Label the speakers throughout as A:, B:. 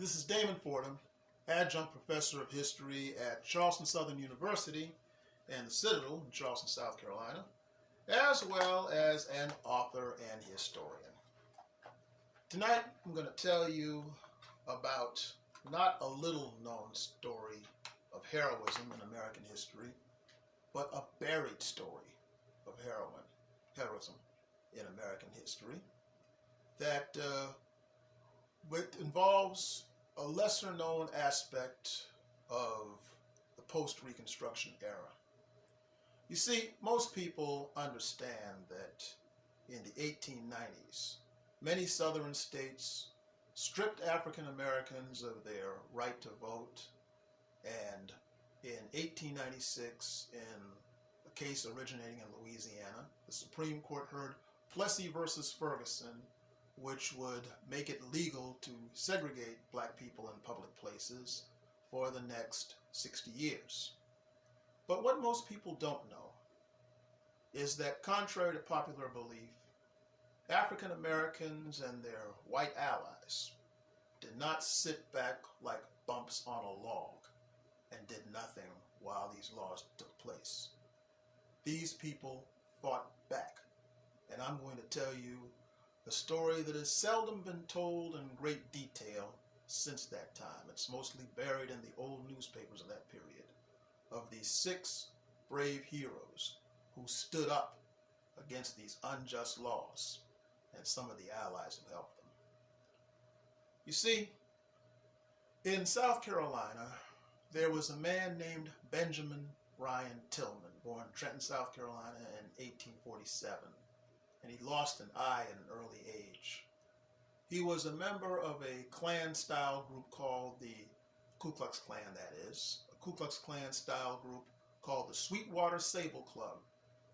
A: This is Damon Fordham, adjunct professor of history at Charleston Southern University and the Citadel in Charleston, South Carolina, as well as an author and historian. Tonight I'm going to tell you about not a little-known story of heroism in American history, but a buried story of heroism in American history that involves a lesser-known aspect of the post-Reconstruction era. You see, most people understand that in the 1890s, many southern states stripped African Americans of their right to vote, and in 1896, in a case originating in Louisiana, the Supreme Court heard Plessy versus Ferguson, which would make it legal to segregate black people in public places for the next 60 years. But what most people don't know is that, contrary to popular belief, African Americans and their white allies did not sit back like bumps on a log and did nothing while these laws took place. These people fought back, and I'm going to tell you a story that has seldom been told in great detail since that time. It's mostly buried in the old newspapers of that period, of these 6 brave heroes who stood up against these unjust laws and some of the allies who helped them. You see, in South Carolina, there was a man named Benjamin Ryan Tillman, born in Trenton, South Carolina in 1847. And he lost an eye at an early age. He was a member of a Klan-style group called the Ku Klux Klan, that is, a Ku Klux Klan-style group called the Sweetwater Sable Club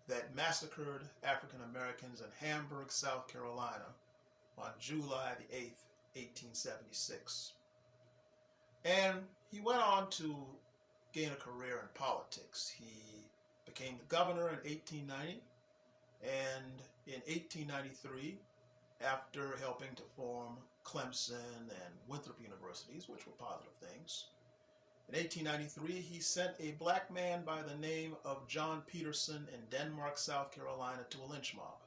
A: that massacred African Americans in Hamburg, South Carolina on July the 8th, 1876. And he went on to gain a career in politics. He became the governor in 1890. And in 1893, after helping to form Clemson and Winthrop universities, which were positive things, in 1893 he sent a black man by the name of John Peterson in Denmark, South Carolina, to a lynch mob.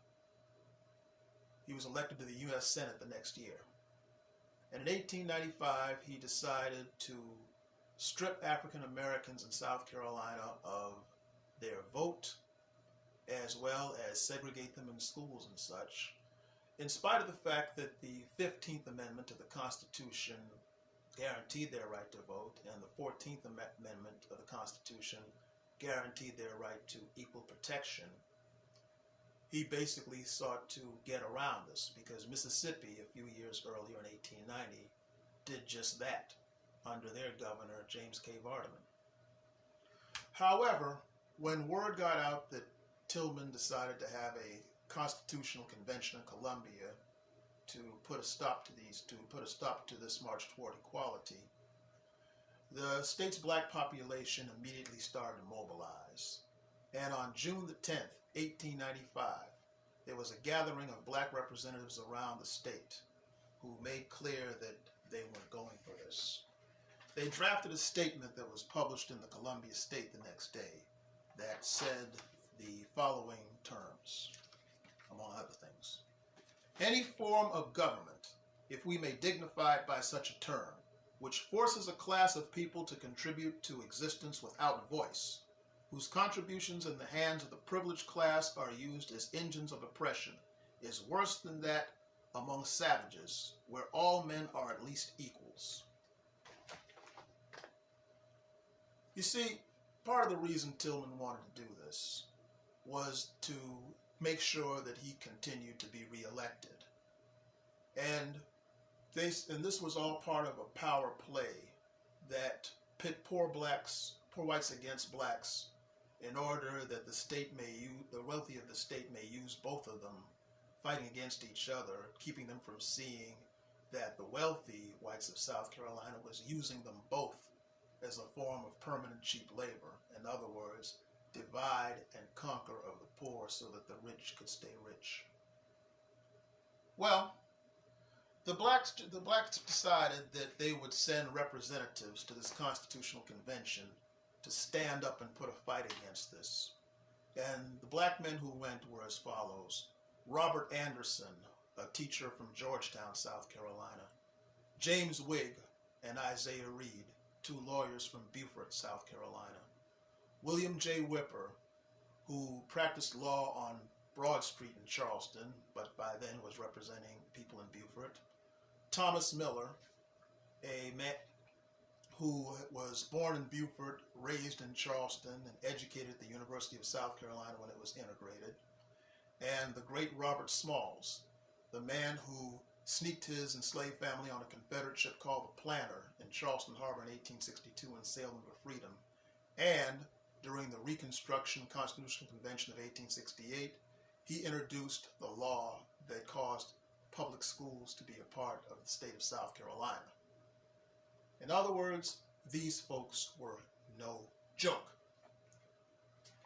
A: He was elected to the U.S. Senate the next year. And in 1895 he decided to strip African Americans in South Carolina of their vote, as well as segregate them in schools and such, in spite of the fact that the 15th Amendment to the Constitution guaranteed their right to vote, and the 14th Amendment of the Constitution guaranteed their right to equal protection. He basically sought to get around this, because Mississippi, a few years earlier in 1890, did just that under their governor, James K. Vardaman. However, when word got out that Tillman decided to have a constitutional convention in Columbia to put a stop to this march toward equality, the state's black population immediately started to mobilize. And on June the 10th, 1895, there was a gathering of black representatives around the state who made clear that they were going for this. They drafted a statement that was published in the Columbia State the next day that said the following terms, among other things. Any form of government, if we may dignify it by such a term, which forces a class of people to contribute to existence without voice, whose contributions in the hands of the privileged class are used as engines of oppression, is worse than that among savages, where all men are at least equals. You see, part of the reason Tillman wanted to do this was to make sure that he continued to be reelected. And this was all part of a power play that pit poor whites against blacks, in order that the wealthy of the state may use both of them, fighting against each other, keeping them from seeing that the wealthy whites of South Carolina was using them both as a form of permanent cheap labor. In other words, divide and conquer of the poor so that the rich could stay rich. Well, The blacks decided that they would send representatives to this constitutional convention to stand up and put a fight against this. And the black men who went were as follows: Robert Anderson, a teacher from Georgetown, South Carolina; James Whig and Isaiah Reed, two lawyers from Buford, South Carolina; William J. Whipper, who practiced law on Broad Street in Charleston, but by then was representing people in Buford; Thomas Miller, a man who was born in Buford, raised in Charleston, and educated at the University of South Carolina when it was integrated; and the great Robert Smalls, the man who sneaked his enslaved family on a Confederate ship called the Planter in Charleston Harbor in 1862 and sailed them to freedom. And during the Reconstruction Constitutional Convention of 1868, he introduced the law that caused public schools to be a part of the state of South Carolina. In other words, these folks were no joke.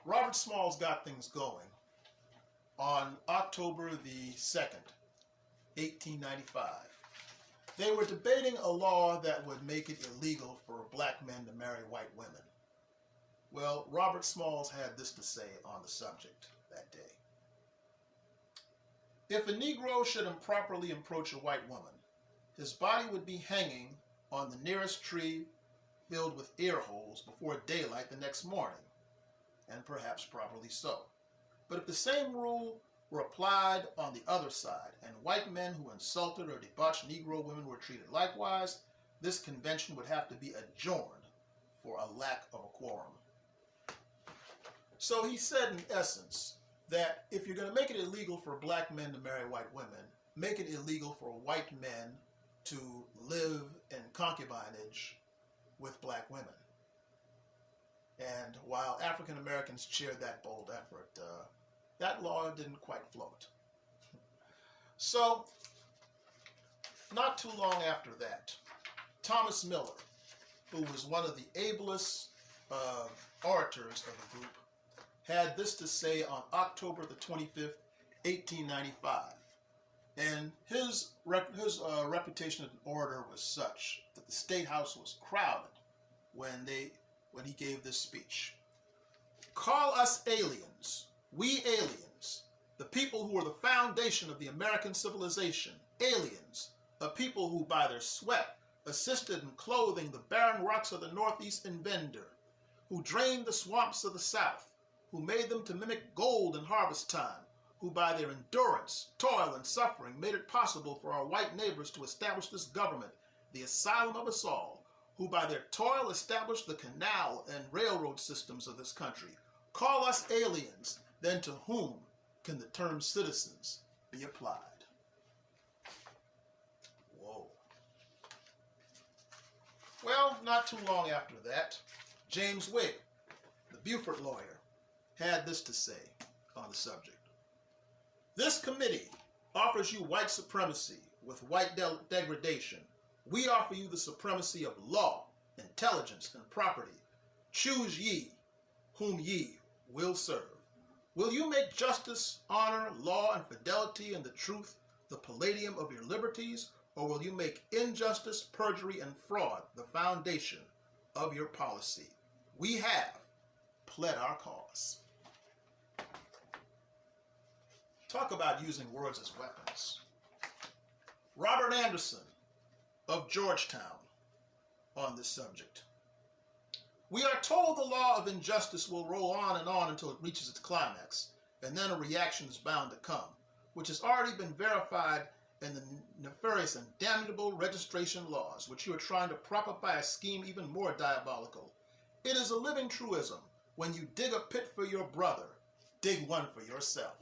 A: Robert Smalls got things going on October the 2nd, 1895. They were debating a law that would make it illegal for black men to marry white women. Well, Robert Smalls had this to say on the subject that day. If a Negro should improperly approach a white woman, his body would be hanging on the nearest tree filled with ear holes before daylight the next morning, and perhaps properly so. But if the same rule were applied on the other side, and white men who insulted or debauched Negro women were treated likewise, this convention would have to be adjourned for a lack of a quorum. So he said, in essence, that if you're going to make it illegal for black men to marry white women, make it illegal for white men to live in concubinage with black women. And while African Americans cheered that bold effort, that law didn't quite float. So, not too long after that, Thomas Miller, who was one of the ablest orators of the group, had this to say on October the 25th, 1895. And his reputation as an orator was such that the State House was crowded when he gave this speech. Call us aliens, we aliens, the people who are the foundation of the American civilization, aliens, a people who by their sweat assisted in clothing the barren rocks of the Northeast in Vendor, who drained the swamps of the South, who made them to mimic gold in harvest time, who by their endurance, toil, and suffering made it possible for our white neighbors to establish this government, the asylum of us all, who by their toil established the canal and railroad systems of this country. Call us aliens, then to whom can the term citizens be applied? Whoa. Well, not too long after that, James Whig, the Buford lawyer, had this to say on the subject. This committee offers you white supremacy with white degradation. We offer you the supremacy of law, intelligence, and property. Choose ye whom ye will serve. Will you make justice, honor, law, and fidelity and the truth the palladium of your liberties, or will you make injustice, perjury, and fraud the foundation of your policy? We have pled our cause. Talk about using words as weapons. Robert Anderson of Georgetown on this subject. We are told the law of injustice will roll on until it reaches its climax, and then a reaction is bound to come, which has already been verified in the nefarious and damnable registration laws, which you are trying to prop up by a scheme even more diabolical. It is a living truism. When you dig a pit for your brother, dig one for yourself.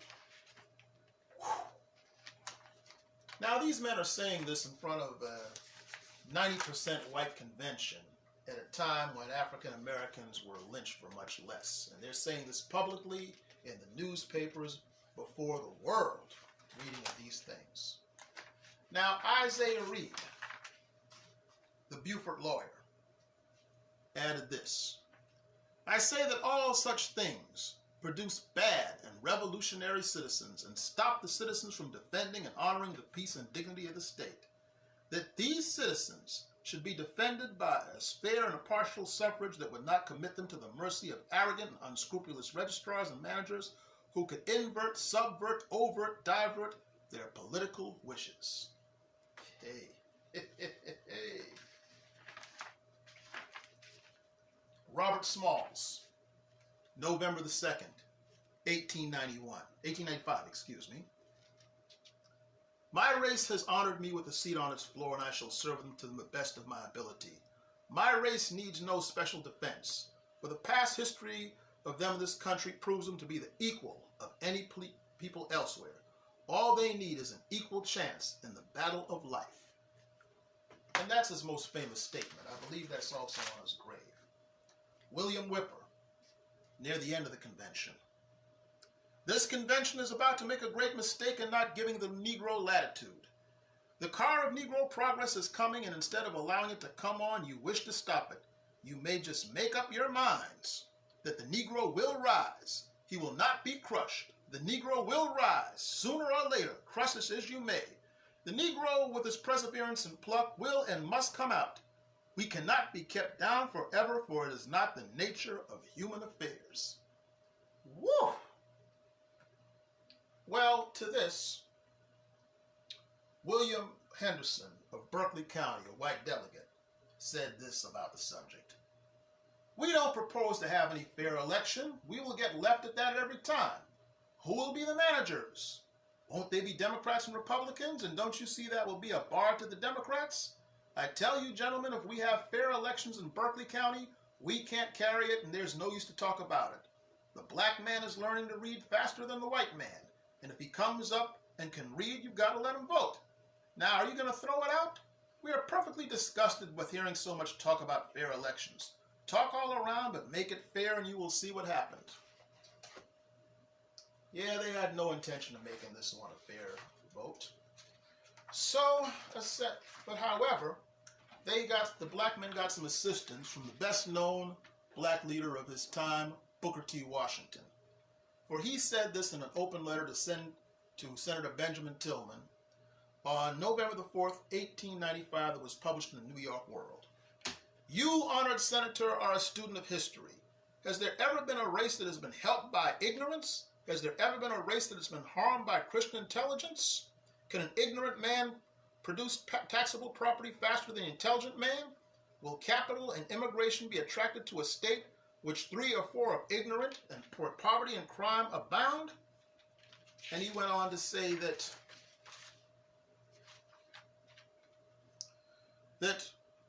A: Now, these men are saying this in front of a 90% white convention at a time when African Americans were lynched for much less. And they're saying this publicly in the newspapers before the world reading of these things. Now, Isaiah Reed, the Buford lawyer, added this. I say that all such things produce bad and revolutionary citizens and stop the citizens from defending and honoring the peace and dignity of the state. that these citizens should be defended by a fair and impartial suffrage that would not commit them to the mercy of arrogant and unscrupulous registrars and managers who could invert, subvert, overt, divert their political wishes. Hey. Robert Smalls, November the 2nd, 1895, excuse me. My race has honored me with a seat on its floor, and I shall serve them to the best of my ability. My race needs no special defense, for the past history of them in this country proves them to be the equal of any people elsewhere. All they need is an equal chance in the battle of life. And that's his most famous statement. I believe that's also on his grave. William Whipper, near the end of the convention. This convention is about to make a great mistake in not giving the Negro latitude. The car of Negro progress is coming, and instead of allowing it to come on, you wish to stop it. You may just make up your minds that the Negro will rise. He will not be crushed. The Negro will rise, sooner or later, crush us as you may. The Negro, with his perseverance and pluck, will and must come out. We cannot be kept down forever, for it is not the nature of human affairs. Woo! Well, to this, William Henderson of Berkeley County, a white delegate, said this about the subject. We don't propose to have any fair election. We will get left at that every time. Who will be the managers? Won't they be Democrats and Republicans? And don't you see that will be a bar to the Democrats? I tell you, gentlemen, if we have fair elections in Berkeley County, we can't carry it, and there's no use to talk about it. The black man is learning to read faster than the white man. And if he comes up and can read, you've got to let him vote. Now, are you going to throw it out? We are perfectly disgusted with hearing so much talk about fair elections. Talk all around, but make it fair, and you will see what happened. Yeah, they had no intention of making this one a fair vote. So, but however, the black men got some assistance from the best-known black leader of his time, Booker T. Washington. For he said this in an open letter to send to Senator Benjamin Tillman on November the 4th, 1895, that was published in the New York World. You, honored senator, are a student of history. Has there ever been a race that has been helped by ignorance? Has there ever been a race that has been harmed by Christian intelligence? Can an ignorant man produce taxable property faster than an intelligent man? Will capital and immigration be attracted to a state which 3 or 4 of ignorant and poverty and crime abound? And he went on to say that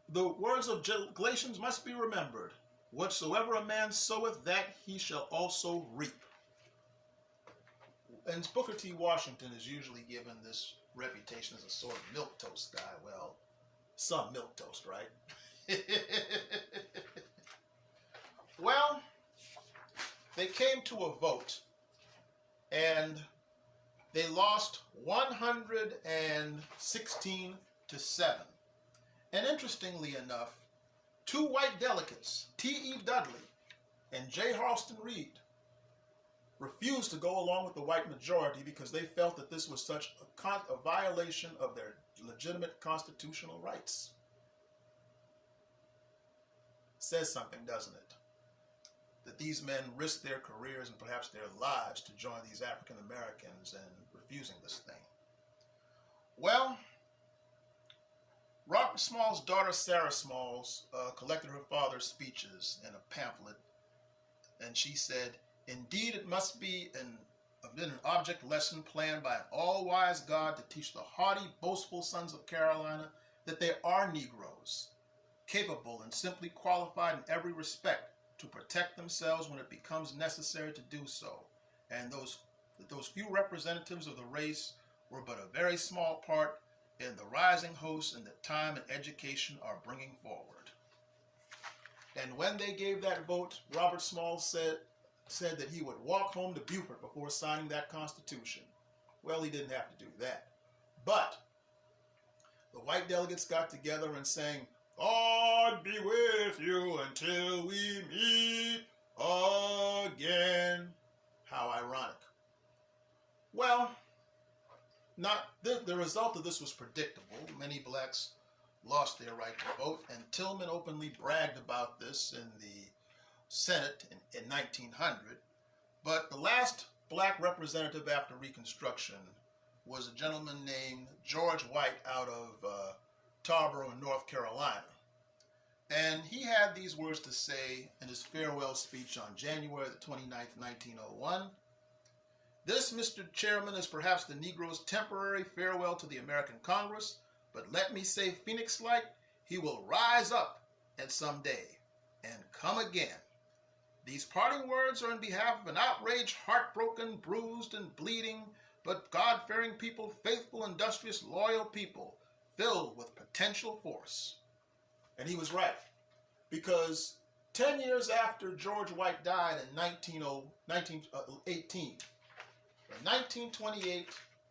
A: the words of Galatians must be remembered. Whatsoever a man soweth, that he shall also reap. And Booker T. Washington is usually given this reputation as a sort of milquetoast guy. Well, some milquetoast, right? Well, they came to a vote, and they lost 116 to 7. And interestingly enough, 2 white delegates, T.E. Dudley and J. Harleston Reed, refused to go along with the white majority because they felt that this was such a violation of their legitimate constitutional rights. Says something, doesn't it? That these men risked their careers and perhaps their lives to join these African Americans in refusing this thing. Well, Robert Smalls' daughter, Sarah Smalls, collected her father's speeches in a pamphlet, and she said, "Indeed, it must be been an object lesson planned by an all-wise God to teach the haughty, boastful sons of Carolina that they are Negroes, capable and simply qualified in every respect to protect themselves when it becomes necessary to do so, and those few representatives of the race were but a very small part in the rising host and that time and education are bringing forward." And when they gave that vote, Robert Smalls said that he would walk home to Buford before signing that Constitution. Well, he didn't have to do that. But the white delegates got together and sang, "God be with you until we meet again." How ironic. Well, The result of this was predictable. Many blacks lost their right to vote, and Tillman openly bragged about this in the Senate in 1900. But the last black representative after Reconstruction was a gentleman named George White out of Tarboro, North Carolina. And he had these words to say in his farewell speech on January the 29th, 1901. This, Mr. Chairman, is perhaps the Negro's temporary farewell to the American Congress, but let me say phoenix-like, he will rise up at some day and come again. These parting words are in behalf of an outraged, heartbroken, bruised, and bleeding, but God-fearing people, faithful, industrious, loyal people, filled with potential force. And he was right, because 10 years after George White died in 1918, in 1928,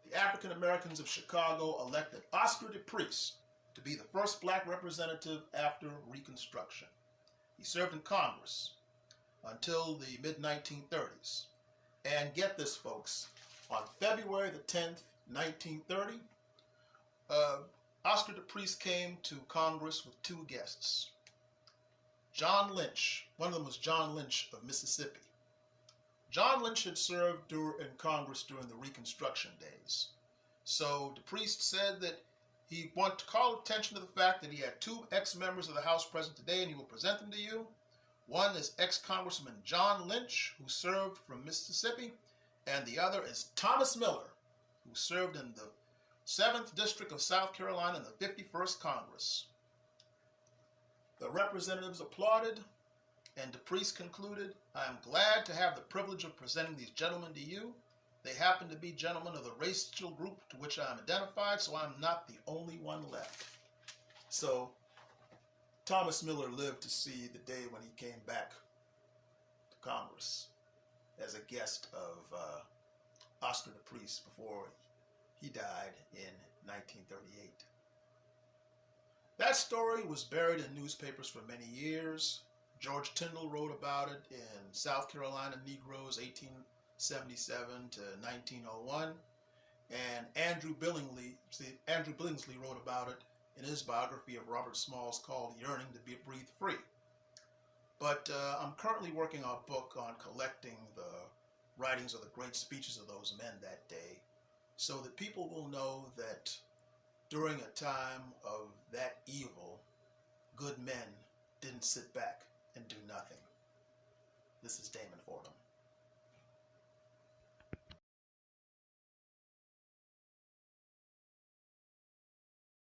A: the African Americans of Chicago elected Oscar DePriest to be the first black representative after Reconstruction. He served in Congress until the mid-1930s. And get this, folks, on February the 10th, 1930, Oscar DePriest came to Congress with two guests. John Lynch, one of them was John Lynch of Mississippi. John Lynch had served in Congress during the Reconstruction days. So DePriest said that he wanted to call attention to the fact that he had two ex-members of the House present today, and he will present them to you. One is ex-Congressman John Lynch, who served from Mississippi, and the other is Thomas Miller, who served in the 7th District of South Carolina in the 51st Congress. The representatives applauded, and DePriest concluded, I am glad to have the privilege of presenting these gentlemen to you. They happen to be gentlemen of the racial group to which I am identified, so I am not the only one left. So Thomas Miller lived to see the day when he came back to Congress as a guest of Oscar DePriest before he died in 1938. That story was buried in newspapers for many years. George Tyndall wrote about it in South Carolina Negroes 1877 to 1901. And Andrew Billingsley wrote about it in his biography of Robert Smalls called Yearning to Breathe Free. But I'm currently working on a book on collecting the writings of the great speeches of those men that day, so that people will know that during a time of that evil, good men didn't sit back and do nothing. This is Damon Fordham.